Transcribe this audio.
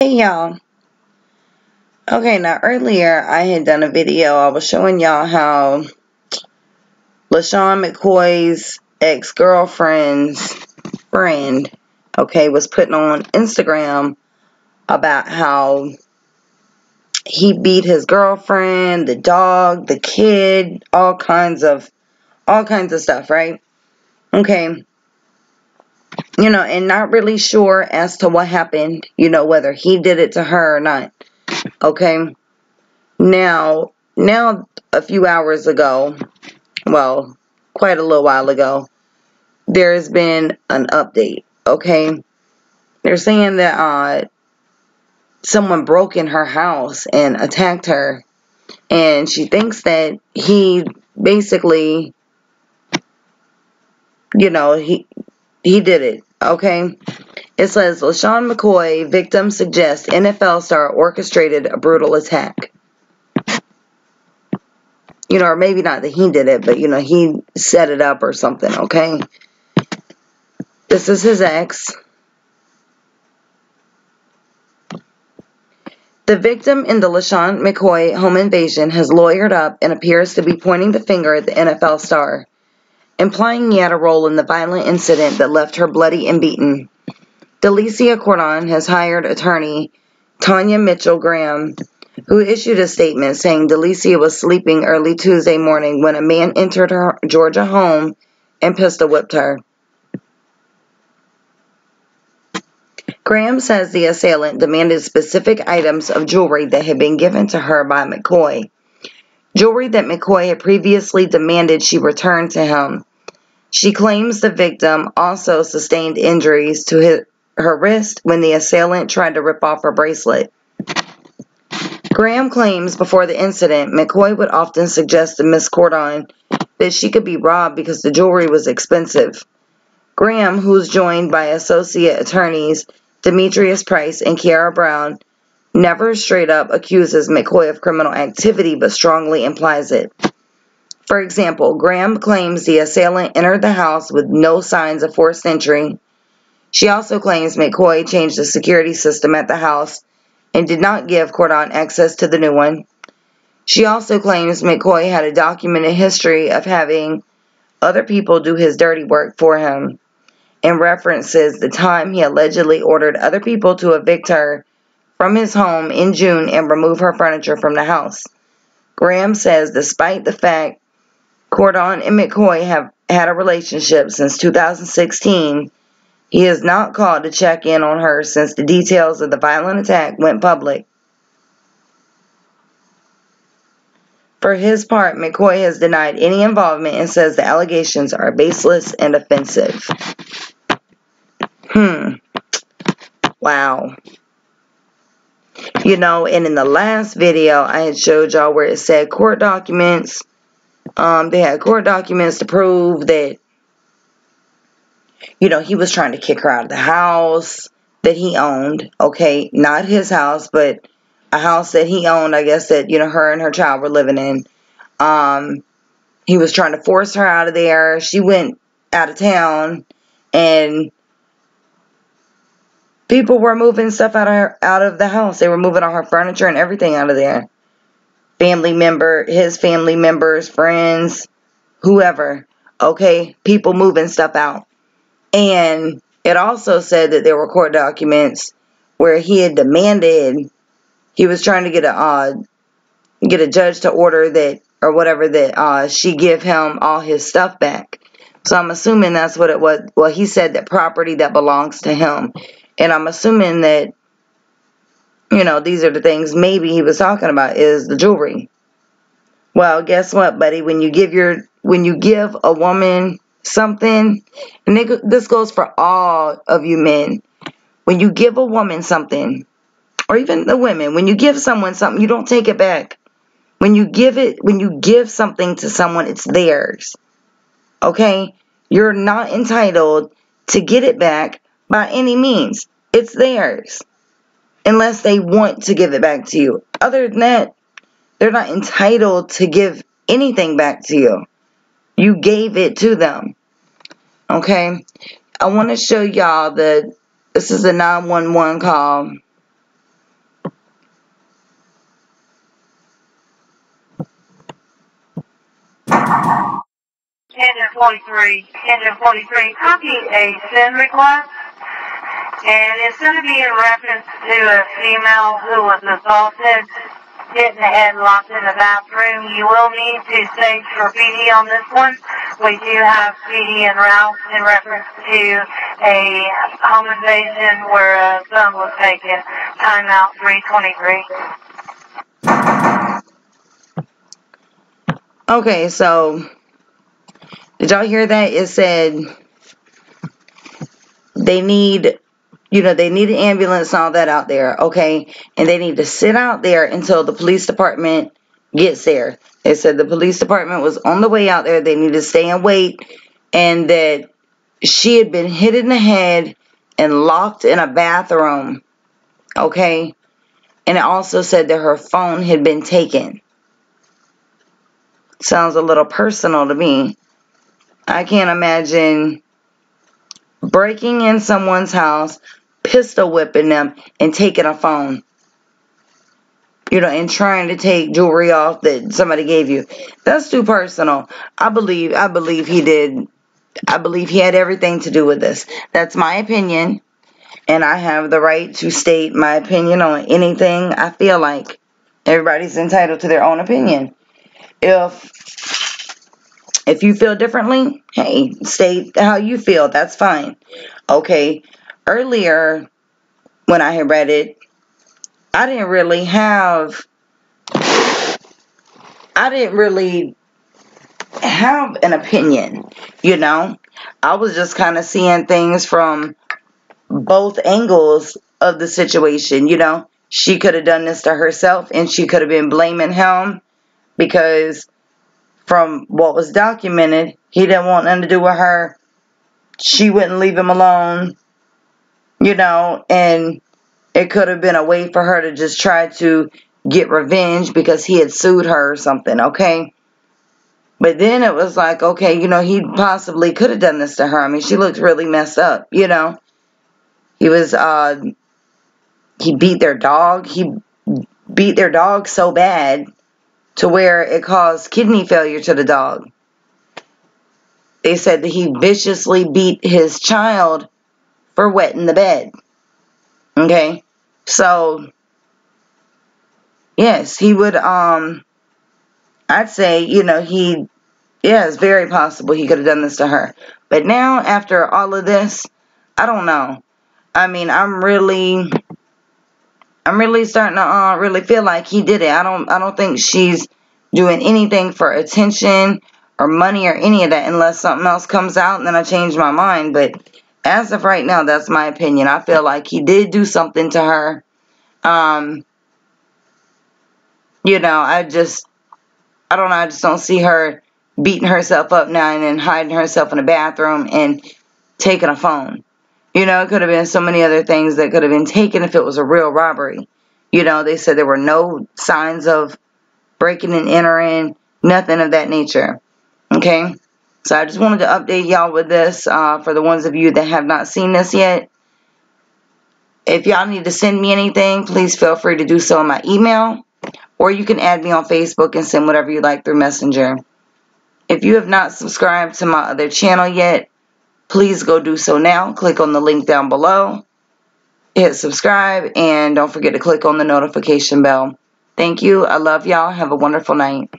Hey y'all. Okay, now earlier I had done a video. I was showing y'all how Lesean Mccoy's ex-girlfriend's friend, was putting on Instagram about how he beat his girlfriend, the dog, the kid, all kinds of stuff, right? Okay. And not really sure as to what happened, whether he did it to her or not. Okay. Now, a few hours ago, well, quite a little while ago, there has been an update, okay? They're saying that someone broke in her house and attacked her, and she thinks that he basically, he did it, okay? It says, Lesean Mccoy, victim suggests NFL star orchestrated a brutal attack. Or maybe not that he did it, but, he set it up or something, okay? This is his ex. The victim in the Lesean Mccoy home invasion has lawyered up and appears to be pointing the finger at the NFL star, implying he had a role in the violent incident that left her bloody and beaten. Lesean has hired attorney Tanya Mitchell Graham, who issued a statement saying Lesean was sleeping early Tuesday morning when a man entered her Georgia home and pistol whipped her. Graham says the assailant demanded specific items of jewelry that had been given to her by Mccoy. Jewelry that Mccoy had previously demanded she return to him. She claims the victim also sustained injuries to her wrist when the assailant tried to rip off her bracelet. Graham claims before the incident, Mccoy would often suggest to Miss Cordon that she could be robbed because the jewelry was expensive. Graham, who's joined by associate attorneys Demetrius Price and Kiara Brown, never straight up accuses Mccoy of criminal activity but strongly implies it. For example, Graham claims the assailant entered the house with no signs of forced entry. She also claims Mccoy changed the security system at the house and did not give Cordon access to the new one. She also claims McCoy had a documented history of having other people do his dirty work for him, and references the time he allegedly ordered other people to evict her from his home in June and remove her furniture from the house. Graham says despite the fact Cordon and McCoy have had a relationship since 2016, he has not called to check in on her since the details of the violent attack went public. For his part, McCoy has denied any involvement and says the allegations are baseless and offensive. Wow. And in the last video, I had showed y'all where it said court documents. They had court documents to prove that, he was trying to kick her out of the house that he owned. Okay, not his house, but a house that he owned, I guess, that, her and her child were living in. He was trying to force her out of there. She went out of town, and people were moving stuff out of the house. They were moving all her furniture and everything out of there. His family members, friends, whoever. Okay, people moving stuff out. And it also said that there were court documents where he had demanded, he was trying to get a judge to order that, or whatever, that she give him all his stuff back. So I'm assuming that's what it was. Well, he said that property that belongs to him. And I'm assuming that, these are the things maybe he was talking about, is the jewelry. Well, guess what, buddy? When you give a woman something, and this goes for all of you men, when you give a woman something, or even the women, when you give someone something, you don't take it back. When you give something to someone, it's theirs. Okay? You're not entitled to get it back by any means. It's theirs. Unless they want to give it back to you. Other than that, they're not entitled to give anything back to you. You gave it to them. Okay? I want to show y'all this is a 911 call. 43, engine 43, copy a send request. And it's going to be in reference to a female who was assaulted, hit in the head, locked in the bathroom. You will need to stage for PD on this one. We do have PD en route in reference to a home invasion where a son was taken. Timeout 323. Okay, so did y'all hear that? It said they need, they need an ambulance and all that out there, okay? And they need to sit out there until the police department gets there. They said the police department was on the way out there. They need to stay and wait, and that she had been hit in the head and locked in a bathroom, okay? And it also said that her phone had been taken. Sounds a little personal to me. I can't imagine breaking in someone's house, pistol whipping them, and taking a phone. And trying to take jewelry off that somebody gave you. That's too personal. I believe he did. I believe he had everything to do with this. That's my opinion. And I have the right to state my opinion on anything I feel like. Everybody's entitled to their own opinion. If you feel differently, hey, state how you feel. That's fine. Okay. Earlier, when I had read it, I didn't really have an opinion, I was just kind of seeing things from both angles of the situation, She could have done this to herself, and she could have been blaming him because from what was documented, he didn't want nothing to do with her. She wouldn't leave him alone, and it could have been a way for her to just try to get revenge because he had sued her or something, okay? But then it was like, okay, he possibly could have done this to her. I mean, she looked really messed up, He was, he beat their dog. He beat their dog so bad to where it caused kidney failure to the dog. They said that he viciously beat his child for wetting the bed. Okay? So, yes, he would, I'd say, it's very possible he could have done this to her. But now, after all of this, I don't know. I mean, I'm really starting to really feel like he did it. I don't think she's doing anything for attention or money or any of that unless something else comes out and then I change my mind. But as of right now, that's my opinion. I feel like he did do something to her. I don't know. I just don't see her beating herself up now and then hiding herself in a bathroom and taking a phone. It could have been so many other things that could have been taken if it was a real robbery. They said there were no signs of breaking and entering, nothing of that nature. Okay? So I just wanted to update y'all with this for the ones of you that have not seen this yet. If y'all need to send me anything, please feel free to do so in my email. Or you can add me on Facebook and send whatever you like through Messenger. If you have not subscribed to my other channel yet, please go do so now. Click on the link down below. Hit subscribe and don't forget to click on the notification bell. Thank you. I love y'all. Have a wonderful night.